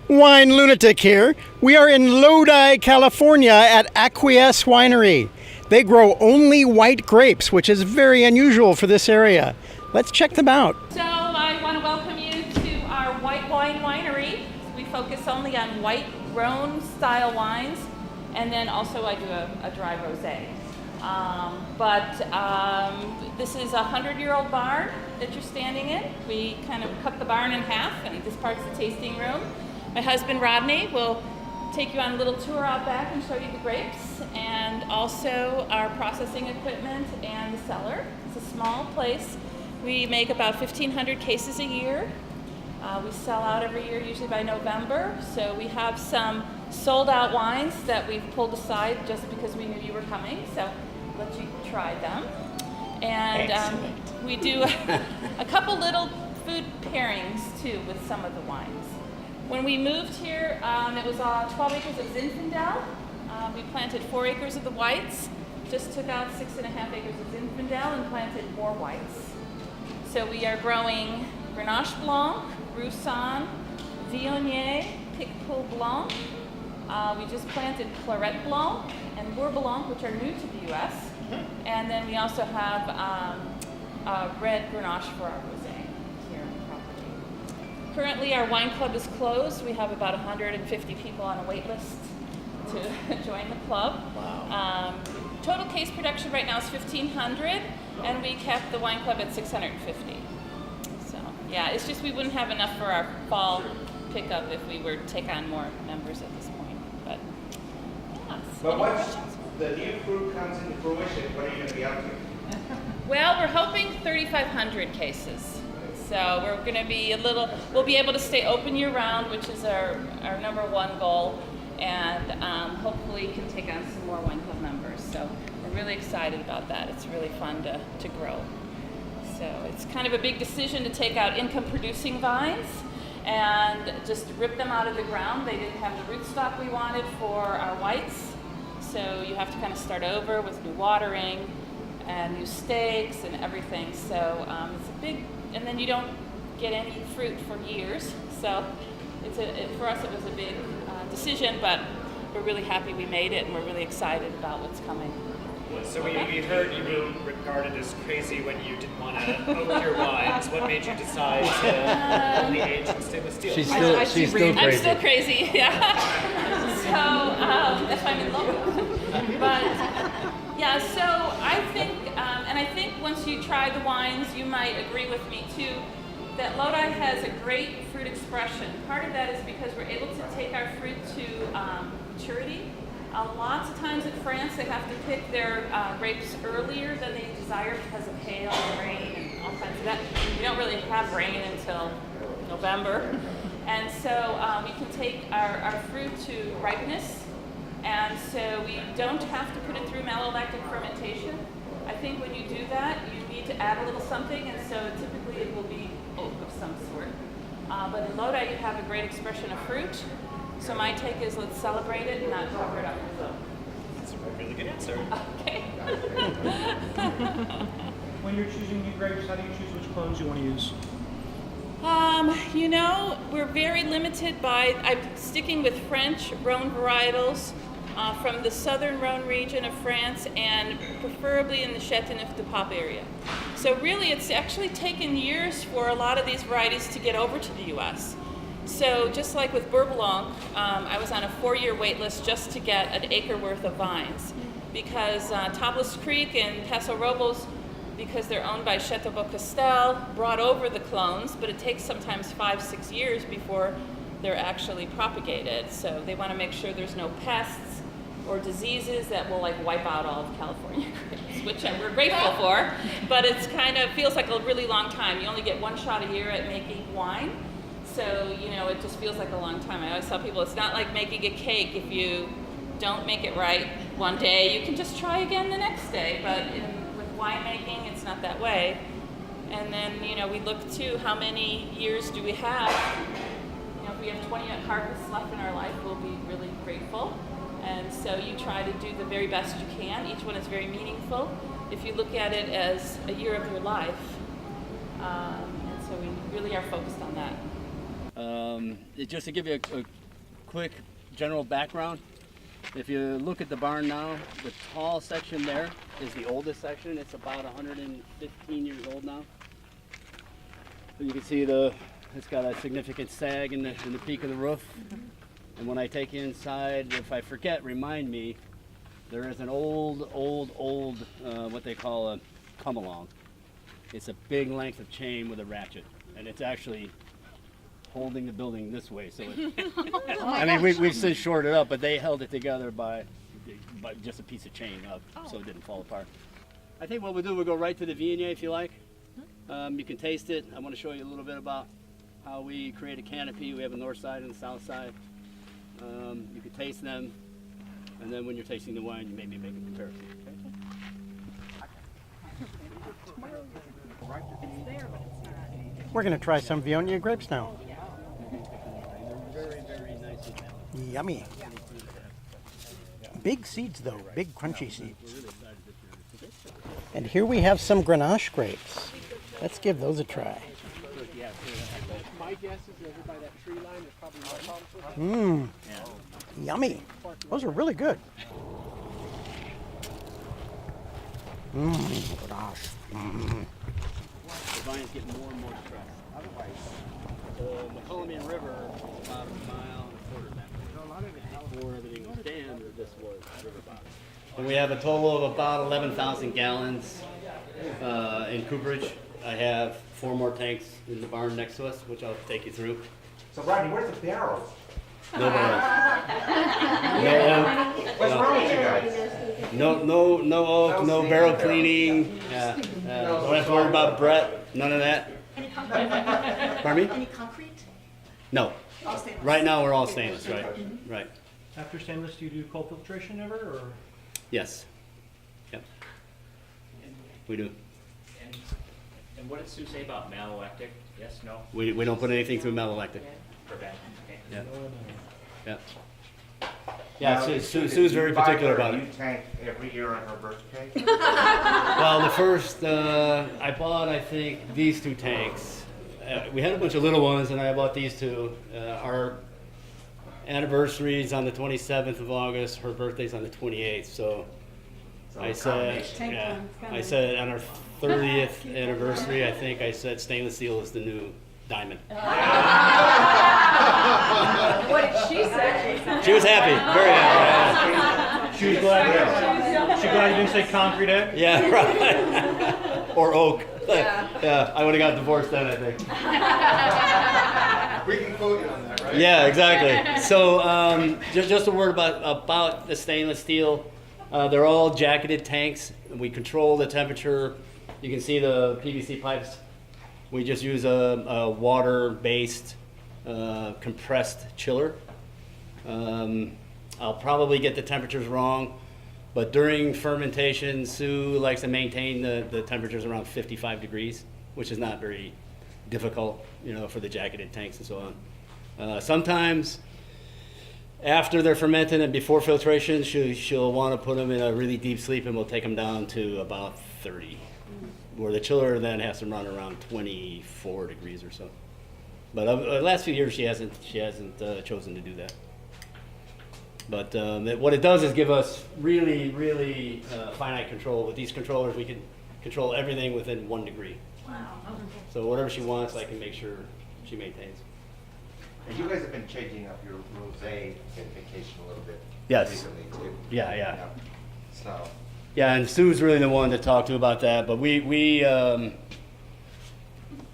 Wine Lunatic here. We are in Lodi, California at Acquiesce Winery. They grow only white grapes, which is very unusual for this area. Let's check them out. So I want to welcome you to our white wine winery. We focus only on white grown style wines, and then also I do a dry rosé. This is a 100-year-old barn that you're standing in. We kind of cut the barn in half, and this part's the tasting room. My husband Rodney will take you on a little tour out back and show you the grapes, and also our processing equipment and the cellar. It's a small place. We make about 1,500 cases a year. We sell out every year, usually by November. So we have some sold out wines that we've pulled aside just because we knew you were coming. So let you try them. And we do a couple little food pairings too with some of the wines. When we moved here, it was 12 acres of Zinfandel. We planted 4 acres of the whites, just took out 6.5 acres of Zinfandel and planted more whites. So we are growing Grenache Blanc, Roussanne, Viognier, Picpoul Blanc. We just planted Claret Blanc and Bourg Blanc, which are new to the U.S. And then we also have red Grenache for our rosé here on the property. Currently, our wine club is closed. We have about 150 people on a wait list to join the club. Wow. Total case production right now is 1,500, and we kept the wine club at 650. So yeah, it's just we wouldn't have enough for our fall pickup if we were to take on more members at this point. But yeah. But once the new fruit comes into fruition, what are you going to be up to? Well, we're hoping 3,500 cases. So we're going to be we'll be able to stay open year round, which is our number one goal, and hopefully can take on some more wine club members. So we're really excited about that. It's really fun to grow. So it's kind of a big decision to take out income producing vines and just rip them out of the ground. They didn't have the rootstock we wanted for our whites. So you have to kind of start over with new watering and new stakes and everything. So it's a big, and then you don't get any fruit for years. So for us it was a big decision, but we're really happy we made it, and we're really excited about what's coming. So we heard you were regarded as crazy when you didn't want to oak your wines. What made you decide to only age in stainless steel? She's still crazy. I'm still crazy, yeah. So that's why I'm in Lodi. But yeah, so I think, and I think once you try the wines, you might agree with me too, that Lodi has a great fruit expression. Part of that is because we're able to take our fruit to maturity. Lots of times in France, they have to pick their grapes earlier than they desire because of hail and rain and all kinds of that. We don't really have rain until November. And so we can take our fruit to ripeness. And so we don't have to put it through malolactic fermentation. I think when you do that, you need to add a little something, and so typically it will be oak of some sort. But in Lodi, you have a great expression of fruit. So my take is let's celebrate it and not cover it up. That's a really good answer. Okay. When you're choosing new grapes, how do you choose which clones you want to use? We're very limited by, I'm sticking with French Rhone varietals from the southern Rhone region of France, and preferably in the Châteauneuf-du-Pape area. So really it's actually taken years for a lot of these varieties to get over to the U.S. So just like with Bourg Blanc, I was on a 4-year wait list just to get an acre worth of vines, because Topless Creek and Paso Robles, because they're owned by Chateau Beaucastel, brought over the clones, but it takes sometimes 5-6 years before they're actually propagated. So they want to make sure there's no pests or diseases that will wipe out all of California grapes, which we're grateful for, but it's kind of feels like a really long time. You only get 1 shot a year at making wine. So, it just feels like a long time. I always tell people it's not like making a cake. If you don't make it right one day, you can just try again the next day. But with winemaking, it's not that way. And then, we look to how many years do we have. If we have 20 harvests left in our life, we'll be really grateful. And so you try to do the very best you can. Each one is very meaningful if you look at it as a year of your life. And So we really are focused on that. Just to give you a quick general background, if you look at the barn now, the tall section there is the oldest section. It's about 115 years old now. You can see it's got a significant sag in the peak of the roof. And when I take you inside, if I forget, remind me, there is an old, what they call a come along. It's a big length of chain with a ratchet, and it's actually holding the building this way. So I mean, we've since shorted it up, but they held it together by just a piece of chain up, so it didn't fall apart. I think what we'll do, we'll go right to the Viognier if you like. You can taste it. I want to show you a little bit about how we create a canopy. We have a north side and a south side. You can taste them, and then when you're tasting the wine, you maybe make a comparison. We're going to try some Viognier grapes now. Very, very nice. Yummy. Big seeds though, big crunchy seeds. And here we have some Grenache grapes. Let's give those a try. My guess is over by that tree line, there's probably no problems with it. Yummy. Those are really good. Grenache. The vines get more and more stressed. Otherwise, the Colombian River is about a mile and a quarter that way. Before everything was dammed, this was river bottom. And we have a total of about 11,000 gallons in cooperage. I have 4 more tanks in the barn next to us, which I'll take you through. So Rodney, where's the barrels? No barrels. What's wrong with you guys? No oak, no barrel cleaning. Don't have to worry about Brett. None of that. Any concrete? Pardon me? Any concrete? No. All stainless. Right now we're all stainless, right? Right. After stainless, do you do cold filtration ever, or? Yes. Yep. We do. And what did Sue say about malolactic? Yes, no? We don't put anything through malolactic. For bad? Okay. Yeah. Yeah. Now, Yeah, is Sue's very you buy particular her about a it. new tank every year on her birthday? Well, the first, I bought, I think, these 2 tanks. We had a bunch of little ones, and I bought these 2. Our anniversary is on the 27th of August. Her birthday's on the 28th, so I said, yeah, I said on our 30th anniversary, I think I said stainless steel is the new diamond. What did she say? She was happy, very happy. She was glad. She glad you didn't say concrete egg. Yeah, right. Or oak. Yeah, I would have got divorced then, I think. We can quote you on that, right? Yeah, exactly. So just a word about the stainless steel. They're all jacketed tanks. We control the temperature. You can see the PVC pipes. We just use a water-based compressed chiller. I'll probably get the temperatures wrong, but during fermentation, Sue likes to maintain the temperatures around 55 degrees, which is not very difficult, for the jacketed tanks and so on. Sometimes after they're fermented and before filtration, she'll want to put them in a really deep sleep, and we'll take them down to about 30, where the chiller then has to run around 24 degrees or so. But the last few years, she hasn't chosen to do that. But what it does is give us really, really finite control. With these controllers, we can control everything within 1 degree. Wow. So whatever she wants, I can make sure she maintains. And you guys have been changing up your rosé identification a little bit Yes. recently too. Yeah. So, Yeah, and Sue's really the one to talk to about that. But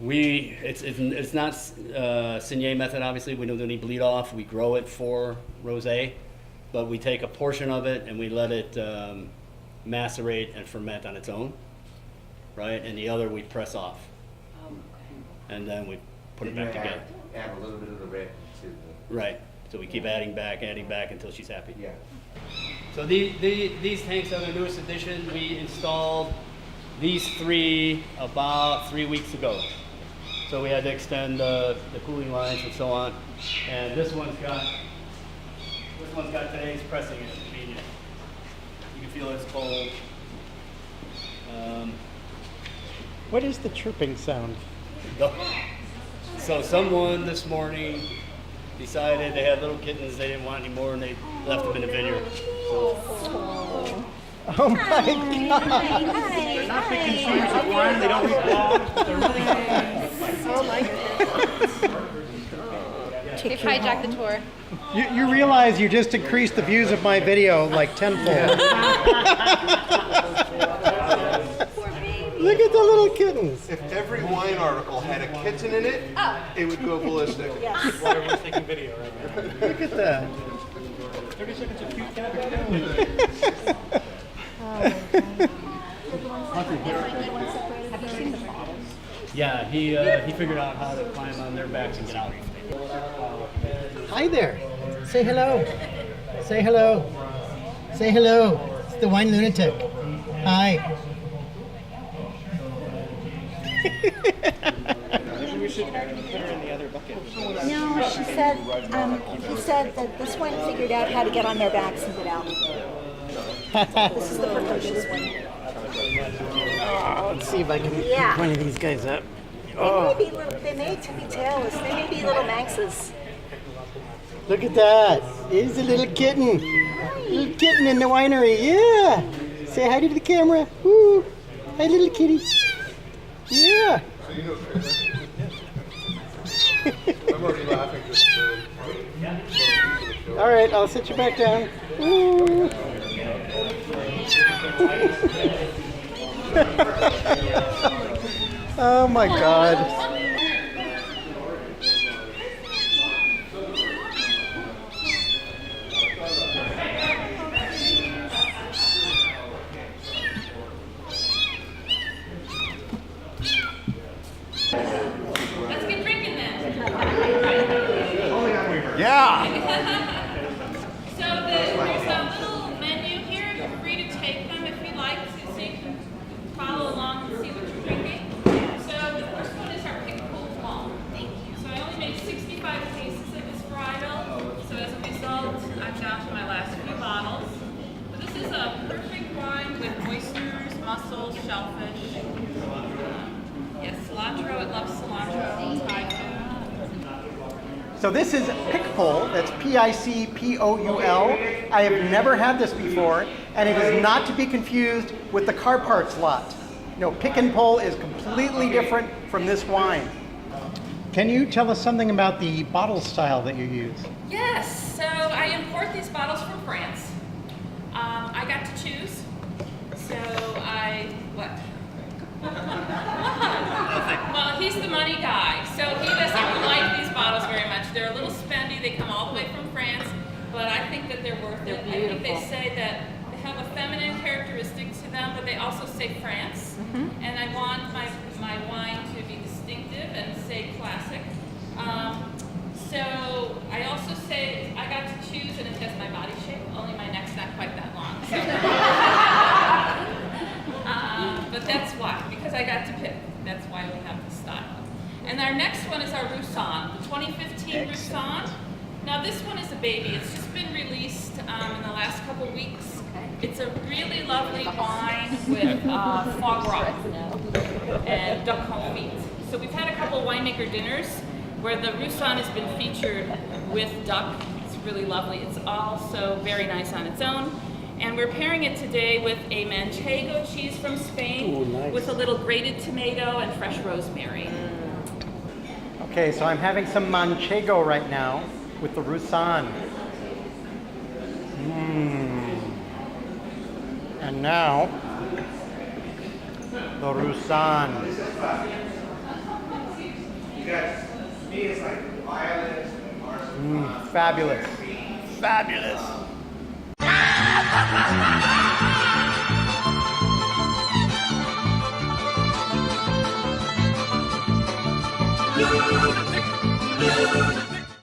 it's not Saignée method. Obviously, we don't do any bleed off. We grow it for rosé, but we take a portion of it and we let it macerate and ferment on its own, right? And the other we press off, and then we put it back together. Add a little bit of the red to the. Right. So we keep adding back until she's happy. Yeah. So these tanks are the newest addition. We installed these 3 about 3 weeks ago. So we had to extend the cooling lines and so on. And this one's got today's pressing is convenient. You can feel it's cold. What is the chirping sound? So someone this morning decided they had little kittens they didn't want anymore, and they left them in the vineyard. So, Oh my God. They're not big consumers of wine. They don't read blogs. They're really oh my God. They've hijacked the tour. You realize you just increased the views of my video like tenfold. Look at the little kittens. If every wine article had a kitten in it, it would go ballistic. Yes. Why everyone's taking video right now. Look at that. 30 seconds of cute cat. Have you seen the bottles? yeah, he figured out how to climb on their backs and get out. Hi there. Say hello. Say hello. Say hello. It's the Wine Lunatic. Hi. Maybe we should put her in the other bucket. No, he said that this one figured out how to get on their backs and get out. This is the precocious one. Oh, let's see if I can Yeah. pick one of these guys up. They may be tailless. They may be little manxes. Look at that. Here's a little kitten. Little kitten in the winery. Yeah. Say hi to the camera. Woo. Hi, little kitty. Yeah. I'm already laughing. All right, I'll sit you back down. Woo. Oh my God. Let's get drinking then. Yeah. So there's a little menu here. You're free to take them if you like to, so you can follow along and see what you're drinking. So the first one is our pick cold wall. Thank you. So I only made 65 cases of this varietal. So as a result, I'm down to my last few bottles. But this is a perfect wine with oysters, mussels, shellfish. Yes, cilantro. It loves cilantro. Thai food. So this is Pickpoul. That's P-I-C-P-O-U-L. I have never had this before, and it is not to be confused with the car parts lot. No, Pick and Pull is completely different from this wine. Can you tell us something about the bottle style that you use? Yes, so I import these bottles from France. I got to choose. So what? Well, he's the money guy, so he doesn't like these bottles very much. They're a little spendy. They come all the way from France, but I think that they're worth it. I think they say that they have a feminine characteristic to them, but they also say France. And I want my wine to be distinctive and say classic. So I also say I got to choose, and it has my body shape. Only my neck's not quite that long. So. But that's why, because I got to pick. That's why we have the style. And our next one is our Roussan, the 2015 Roussan. Now this one is a baby. It's just been released in the last couple weeks. It's a really lovely wine with foie gras and duck confit. So we've had a couple winemaker dinners where the Roussan has been featured with duck. It's really lovely. It's also very nice on its own. And we're pairing it today with a manchego cheese from Spain with a little grated tomato and fresh rosemary. Okay, so I'm having some manchego right now with the Roussan. And now, the Roussan. Fabulous. Fabulous. Lunatic, lunatic.